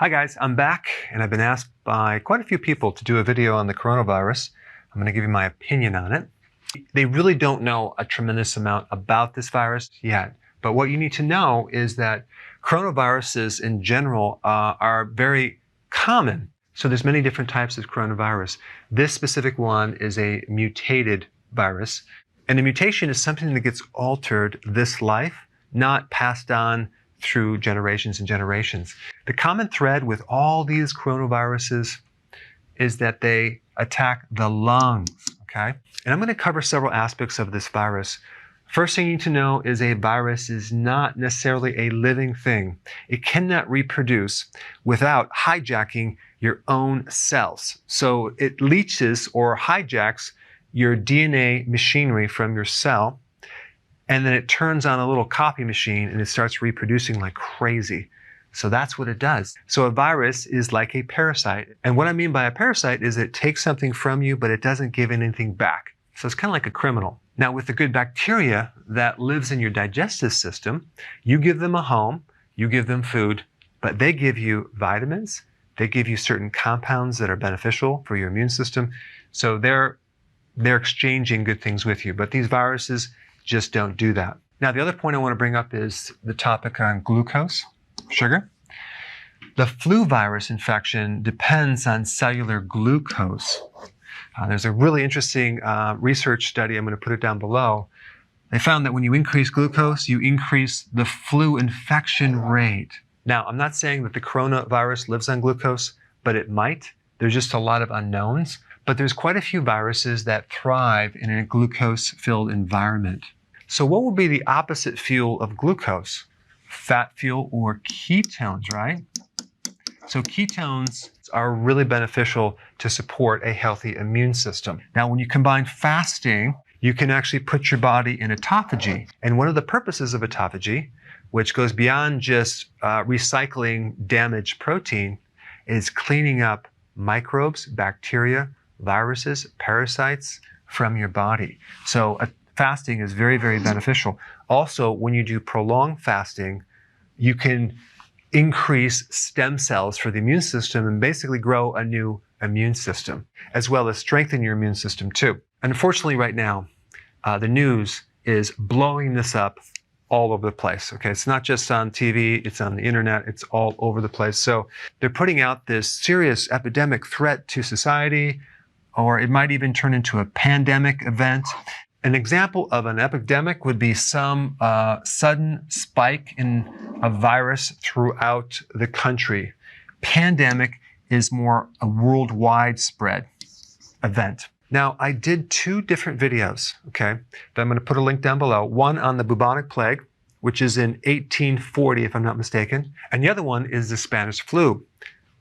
Hi guys, I'm back and I've been asked by quite a few people to do a video on the coronavirus. I'm going to give you my opinion on it. They really don't know a tremendous amount about this virus yet, but what you need to know is that coronaviruses in general are very common. So there's many different types of coronavirus. This specific one is a mutated virus, and the mutation is something that gets altered this life, not passed on through generations and generations. The common thread with all these coronaviruses is that they attack the lungs, okay? And I'm going to cover several aspects of this virus. First thing you need to know is a virus is not necessarily a living thing. It cannot reproduce without hijacking your own cells. So it leaches or hijacks your DNA machinery from your cell, and then it turns on a little copy machine and it starts reproducing like crazy. So that's what it does. So a virus is like a parasite. And what I mean by a parasite is it takes something from you, but it doesn't give anything back. So it's kind of like a criminal. Now with the good bacteria that lives in your digestive system, you give them a home, you give them food, but they give you vitamins, they give you certain compounds that are beneficial for your immune system. So they're exchanging good things with you, but these viruses just don't do that. Now, the other point I want to bring up is the topic on glucose, sugar. The flu virus infection depends on cellular glucose. There's a really interesting research study, I'm going to put it down below. They found that when you increase glucose, you increase the flu infection rate. Now, I'm not saying that the coronavirus lives on glucose, but it might. There's just a lot of unknowns. But there's quite a few viruses that thrive in a glucose-filled environment. So what would be the opposite fuel of glucose? Fat fuel or ketones, right? So ketones are really beneficial to support a healthy immune system. Now, when you combine fasting, you can actually put your body in autophagy. And one of the purposes of autophagy, which goes beyond just recycling damaged protein, is cleaning up microbes, bacteria, viruses, parasites from your body. So fasting is very, very beneficial. Also, when you do prolonged fasting, you can increase stem cells for the immune system and basically grow a new immune system, as well as strengthen your immune system too. Unfortunately, right now, the news is blowing this up all over the place. Okay, it's not just on TV, it's on the internet, it's all over the place. So they're putting out this serious epidemic threat to society, or it might even turn into a pandemic event. An example of an epidemic would be some sudden spike in a virus throughout the country. Pandemic is more a worldwide spread event. Now, I did two different videos, okay, that I'm going to put a link down below. One on the bubonic plague, which is in 1840, if I'm not mistaken. And the other one is the Spanish flu,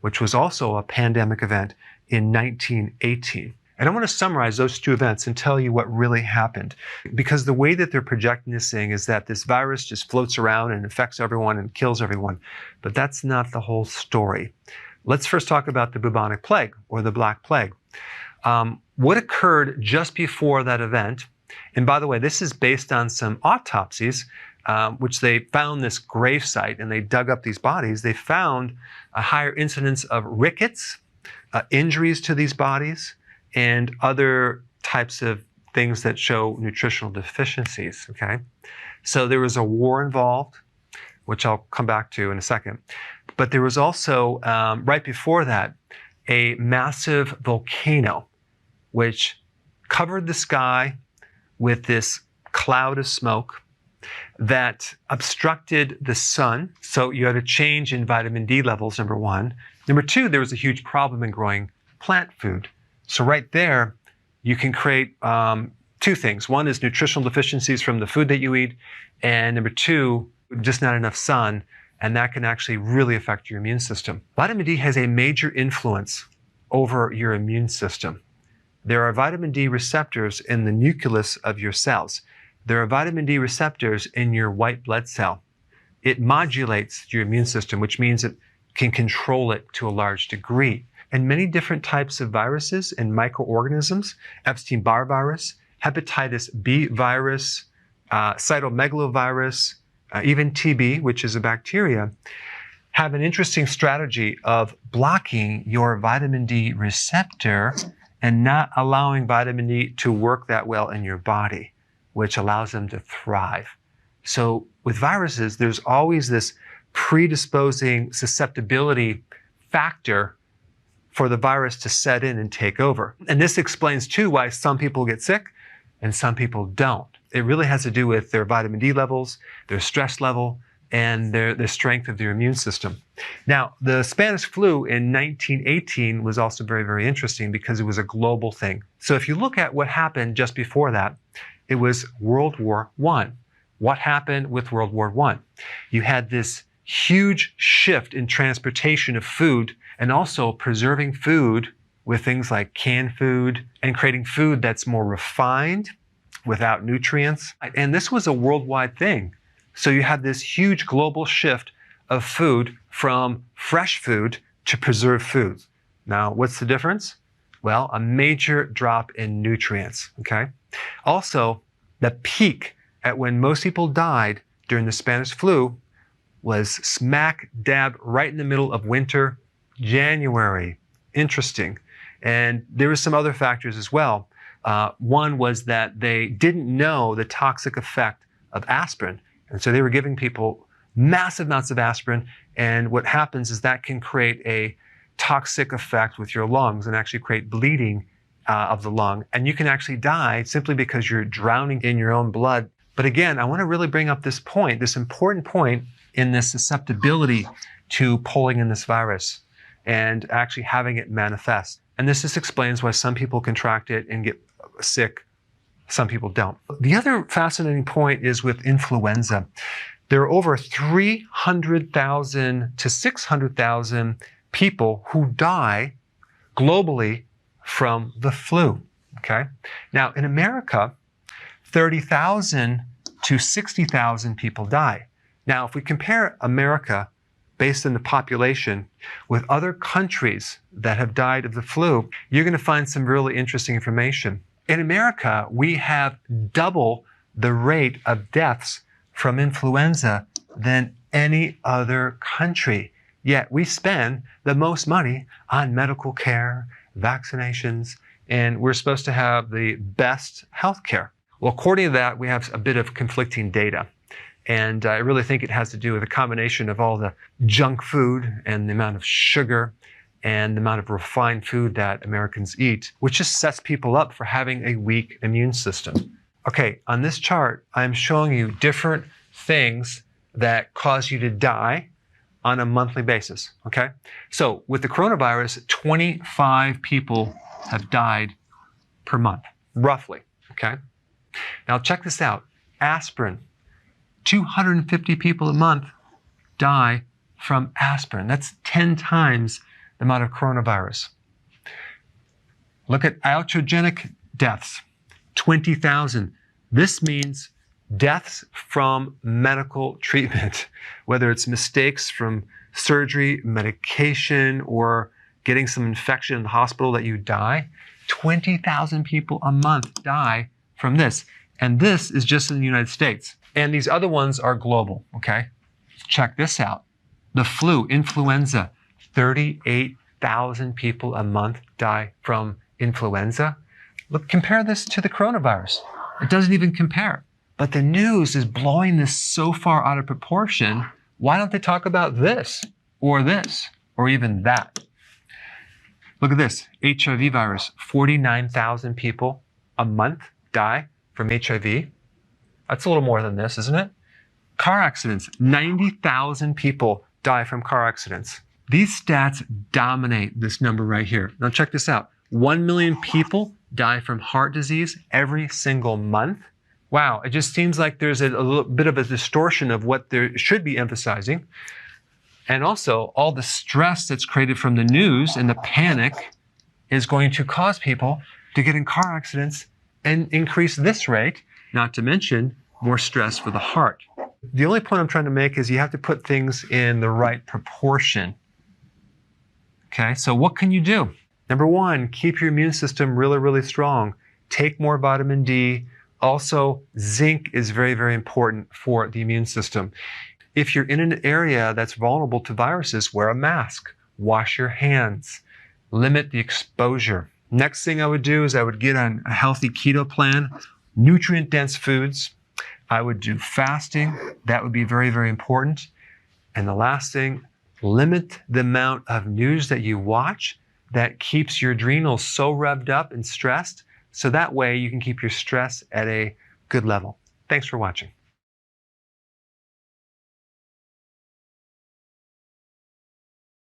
which was also a pandemic event in 1918. And I want to summarize those two events and tell you what really happened. Because the way that they're projecting this thing is that this virus just floats around and infects everyone and kills everyone. But that's not the whole story. Let's first talk about the bubonic plague, or the Black Plague. What occurred just before that event, and by the way, this is based on some autopsies, which they found this grave site and they dug up these bodies. They found a higher incidence of rickets, injuries to these bodies, and other types of things that show nutritional deficiencies, okay? So there was a war involved, which I'll come back to in a second. But there was also, right before that, a massive volcano, which covered the sky with this cloud of smoke that obstructed the sun. So you had a change in vitamin D levels, number one. Number two, there was a huge problem in growing plant food. So right there, you can create two things. One is nutritional deficiencies from the food that you eat. And number two, just not enough sun. And that can actually really affect your immune system. Vitamin D has a major influence over your immune system. There are vitamin D receptors in the nucleus of your cells. There are vitamin D receptors in your white blood cell. It modulates your immune system, which means it can control it to a large degree. And many different types of viruses and microorganisms, Epstein-Barr virus, hepatitis B virus, cytomegalovirus, even TB, which is a bacteria, have an interesting strategy of blocking your vitamin D receptor and not allowing vitamin D to work that well in your body, which allows them to thrive. So with viruses, there's always this predisposing susceptibility factor for the virus to set in and take over. And this explains too why some people get sick and some people don't. It really has to do with their vitamin D levels, their stress level, and the strength of their immune system. Now, the Spanish flu in 1918 was also very, very interesting because it was a global thing. So if you look at what happened just before that, it was World War I. What happened with World War I? You had this huge shift in transportation of food and also preserving food with things like canned food and creating food that's more refined without nutrients. And this was a worldwide thing. So you have this huge global shift of food from fresh food to preserved foods. Now, what's the difference? Well, a major drop in nutrients, okay? Also, the peak at when most people died during the Spanish flu was smack dab right in the middle of winter, January. Interesting. And there were some other factors as well. One was that they didn't know the toxic effect of aspirin. And so they were giving people massive amounts of aspirin. And what happens is that can create a toxic effect with your lungs and actually create bleeding of the lung. And you can actually die simply because you're drowning in your own blood. But again, I want to really bring up this point, this important point in this susceptibility to pulling in this virus and actually having it manifest. And this just explains why some people contract it and get sick, some people don't. The other fascinating point is with influenza. There are over 300,000 to 600,000 people who die globally from the flu, okay? Now, in America, 30,000 to 60,000 people die. Now, if we compare America based on the population with other countries that have died of the flu, you're going to find some really interesting information. In America, we have double the rate of deaths from influenza than any other country. Yet we spend the most money on medical care, vaccinations, and we're supposed to have the best health care. Well, according to that, we have a bit of conflicting data. And I really think it has to do with a combination of all the junk food and the amount of sugar and the amount of refined food that Americans eat, which just sets people up for having a weak immune system. Okay, on this chart, I'm showing you different things that cause you to die on a monthly basis, okay? So with the coronavirus, 25 people have died per month, roughly, okay? Now check this out. Aspirin, 250 people a month die from aspirin. That's 10 times the amount of coronavirus. Look at iatrogenic deaths, 20,000. This means deaths from medical treatment, whether it's mistakes from surgery, medication, or getting some infection in the hospital that you die. 20,000 people a month die from this. And this is just in the United States. And these other ones are global, okay? Check this out. The flu, influenza, 38,000 people a month die from influenza. Look, compare this to the coronavirus. It doesn't even compare. But the news is blowing this so far out of proportion. Why don't they talk about this, or even that? Look at this, HIV virus, 49,000 people a month die from HIV. That's a little more than this, isn't it? Car accidents, 90,000 people die from car accidents. These stats dominate this number right here. Now check this out. 1 million people die from heart disease every single month. Wow, it just seems like there's a little bit of a distortion of what there should be emphasizing. And also, all the stress that's created from the news and the panic is going to cause people to get in car accidents and increase this rate, not to mention more stress for the heart. The only point I'm trying to make is you have to put things in the right proportion. Okay, so what can you do? Number one, keep your immune system really, really strong. Take more vitamin D. Also, zinc is very, very important for the immune system. If you're in an area that's vulnerable to viruses, wear a mask, wash your hands, limit the exposure. Next thing I would do is I would get on a healthy keto plan, nutrient-dense foods. I would do fasting. That would be very, very important. And the last thing, limit the amount of news that you watch that keeps your adrenals so revved up and stressed, so that way you can keep your stress at a good level. Thanks for watching.